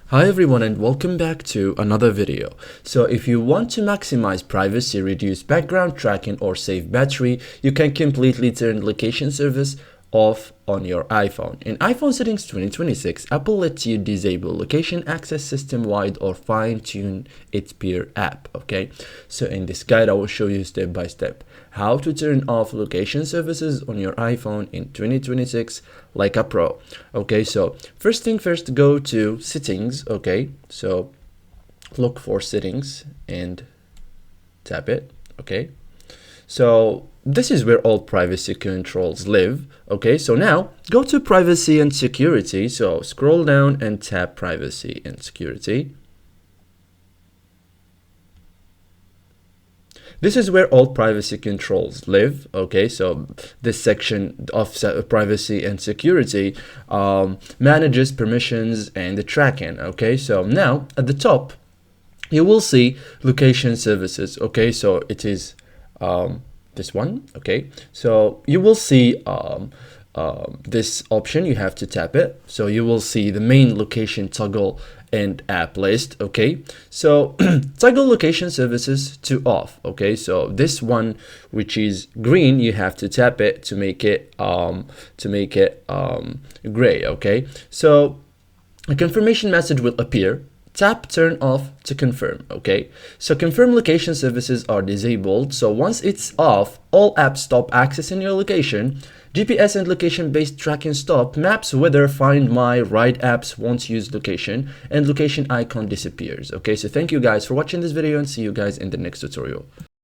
Hi everyone and welcome back to another video. So if you want to maximize privacy, reduce background tracking or save battery, you can completely turn location service off on your iPhone. In iPhone settings 2026, Apple lets you disable location access system-wide or fine-tune its peer app, okay? So in this guide, I will show you step by step how to turn off location services on your iPhone in 2026 like a pro. Okay, so first thing first, go to settings, okay? So look for settings and tap it, okay? So this is where all privacy controls live. Okay, so now go to privacy and security. So scroll down and tap privacy and security. This is where all privacy controls live. Okay, so this section of privacy and security manages permissions and the tracking. Okay, so now at the top you will see location services. Okay, so it is this one. Okay, so you will see this option. You have to tap it, so you will see the main location toggle and app list. Okay, so toggle location services to off. Okay, so this one, which is green, you have to tap it to make it gray. Okay, so a confirmation message will appear. Tap turn off to confirm. Okay, so confirm location services are disabled. So once it's off, all apps stop accessing your location. GPS and location based tracking stop. Maps, weather, find my, ride apps won't use location, and location icon disappears. Okay, so thank you guys for watching this video and see you guys in the next tutorial.